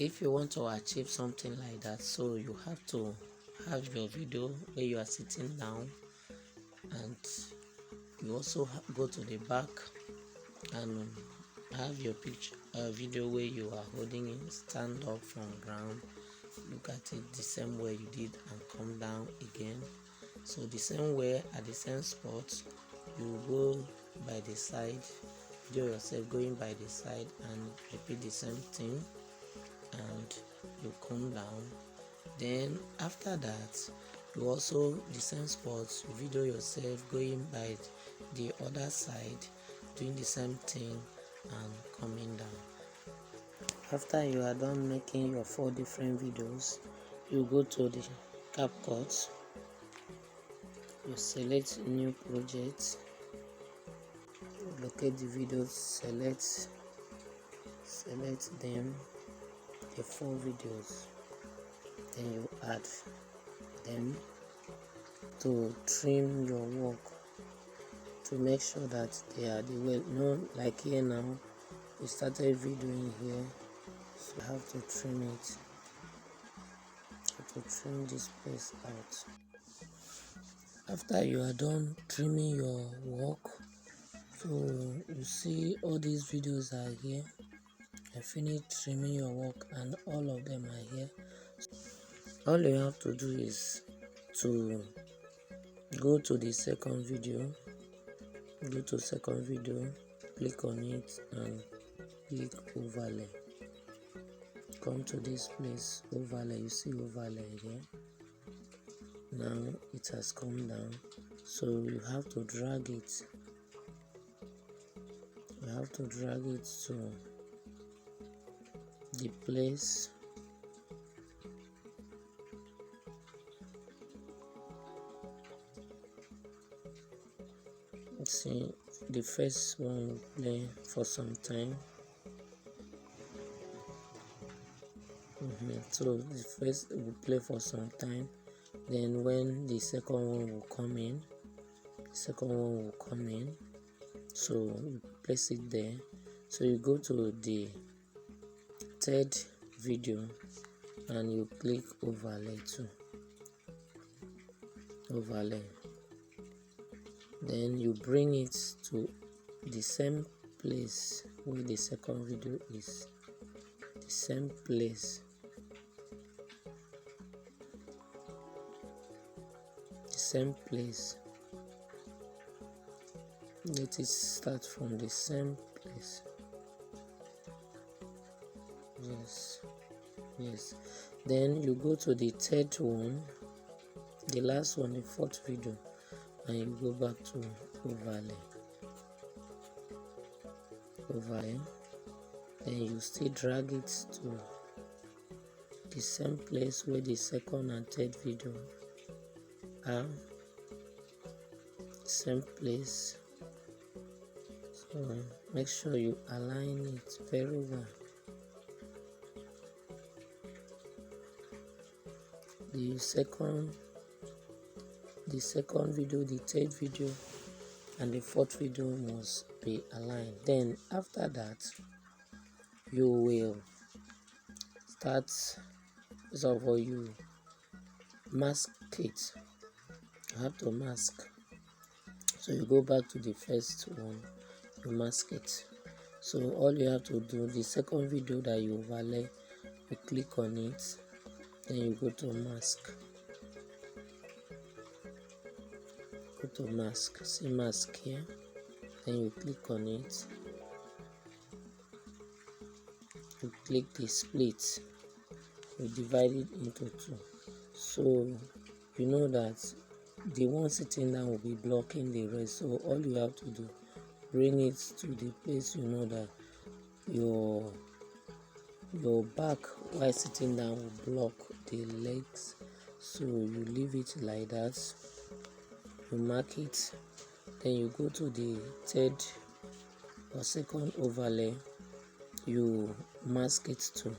if you want to achieve something like that, so you have to have your video where you are sitting down, and you also go to the back and have your picture video where you are holding it, stand up from ground, look at it the same way you did, and come down again. So the same way at the same spot, you go by the side, video yourself going by the side, and repeat the same thing, and you come down. Then after that, you also the same spot, you video yourself going by the other side, doing the same thing and coming down. After you are done making your 4 different videos, you go to the CapCut, you select new project, you locate the videos, select them, the 4 videos, then you add them to trim your work to make sure that they are the way. Like here now, we started videoing here, so you have to trim it. You have to trim this place out. After you are done trimming your work, so you see all these videos are here. I finished trimming your work and all of them are here. All you have to do is to go to the second video, click on it and click overlay. Come to this place, overlay. You see overlay here. Now it has come down, so you have to drag it. You have to drag it to the place see the first one will play for some time. So the first will play for some time, then when the second one will come in, so you place it there. So you go to the third video and you click overlay too, then you bring it to the same place where the second video is, the same place, let it start from the same place. Yes, then you go to the third one, the last one, the fourth video, and you go back to overlay, then you still drag it to the same place where the second and third video are, same place. So make sure you align it very well. The second video, the third video, and the fourth video must be aligned. Then after that, you will start. First of all, you mask it. You have to mask. So you go back to the first one, you mask it. So all you have to do, the second video that you overlay, you click on it, then you go to mask. See mask here, then you click on it, you click the split, you divide it into 2, so you know that the one sitting down will be blocking the rest. So all you have to do, bring it to the place you know that your back while sitting down will block the legs, so you leave it like that. You mark it, then you go to the third or second overlay, you mask it too.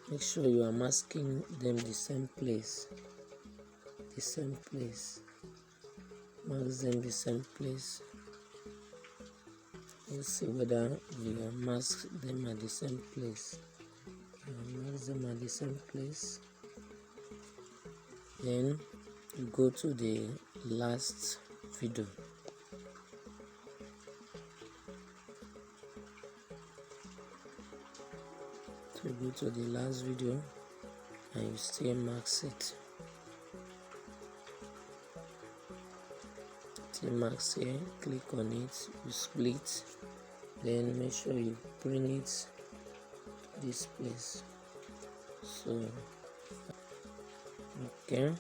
Make sure you are masking them the same place, mark them the same place. Let's see whether you mask them at the same place. place them at the same place. Then you go to the last video. So you go to the last video and you still max it. Still max here, click on it, you split, then make sure you bring it this place. So okay,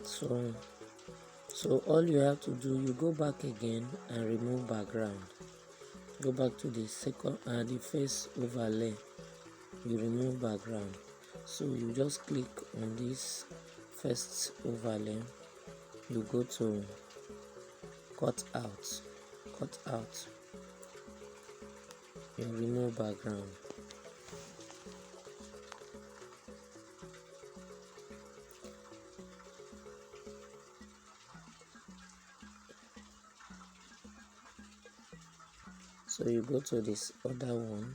so all you have to do, you go back again and remove background. Go back to the the face overlay, you remove background. So you just click on this first overlay, you go to cut out, you remove background. So you go to this other one,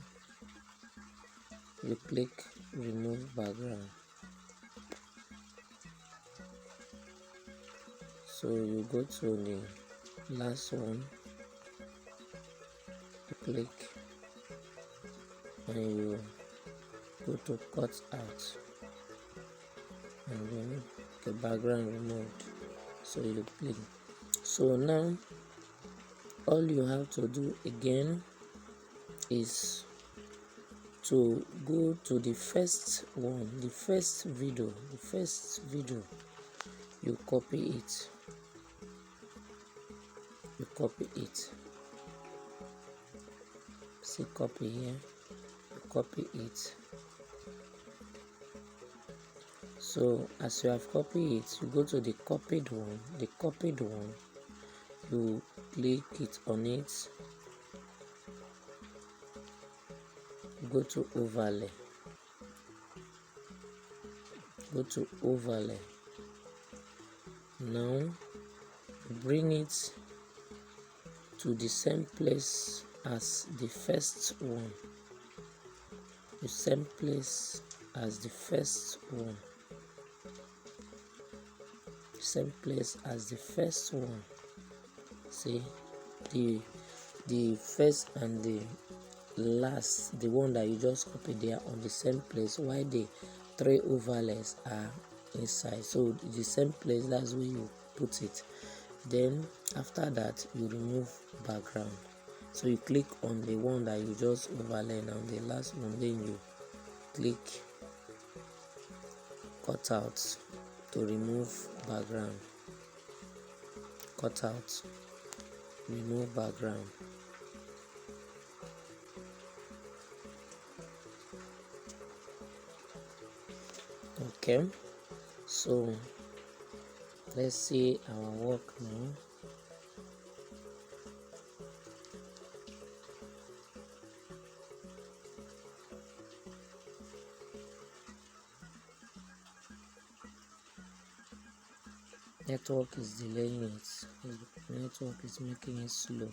you click remove background. So you go to the last one, you click and you go to cut out, and then the background removed. So you click. So now all you have to do again is to go to the first one, the first video, you copy it, see copy here, you copy it. So as you have copied it, you go to the copied one, you click it on it, go to overlay, now bring it to the same place as the first one, see the first and the last, the one that you just copied, they are on the same place, while the three overlays are inside. So the same place, that's where you put it. Then after that you remove background. So you click on the one that you just overlaid on the last one, then you click cut out to remove background, remove background. Okay, so let's see our work now. Network is delaying it. Network is making it slow.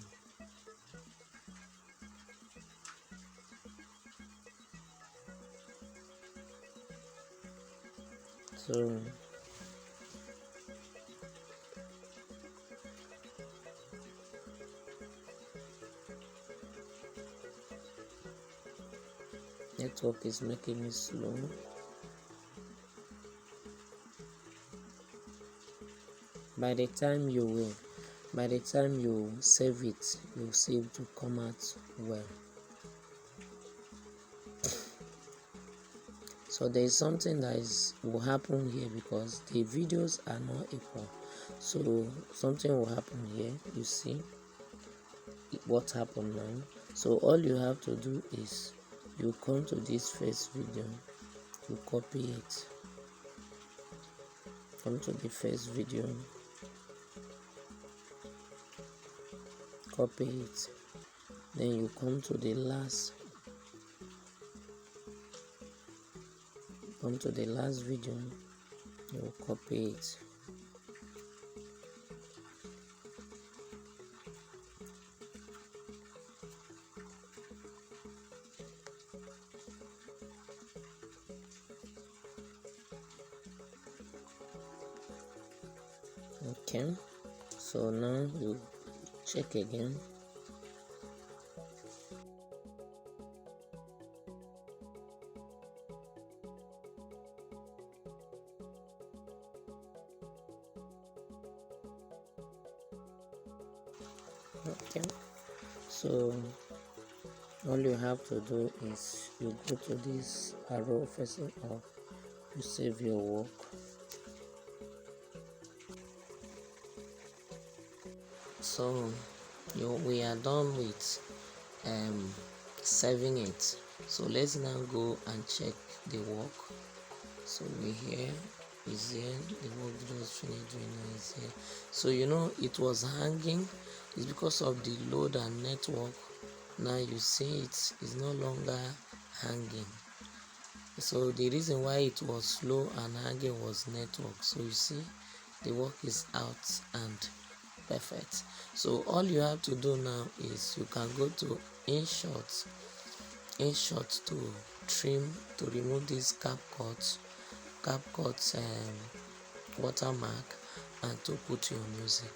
So network is making it slow. By the time you save it, you'll see it to come out well. So there is something that will happen here because the videos are not equal. So something will happen here. You see what happened now. So all you have to do is you come to this first video, you copy it, come to the first video, copy it, then you come to the last video, you copy it, Okay, so now you check again. Okay, so all you have to do is you go to this arrow facing up, you save your work. So we are done with saving it. So let's now go and check the work. So we here is here, the work just finished doing now is here. So it was hanging. It's because of the load and network. Now you see it is no longer hanging. So the reason why it was slow and hanging was network. So you see the work is out and perfect. So all you have to do now is you can go to InShot to trim, to remove this CapCut watermark, and to put your music.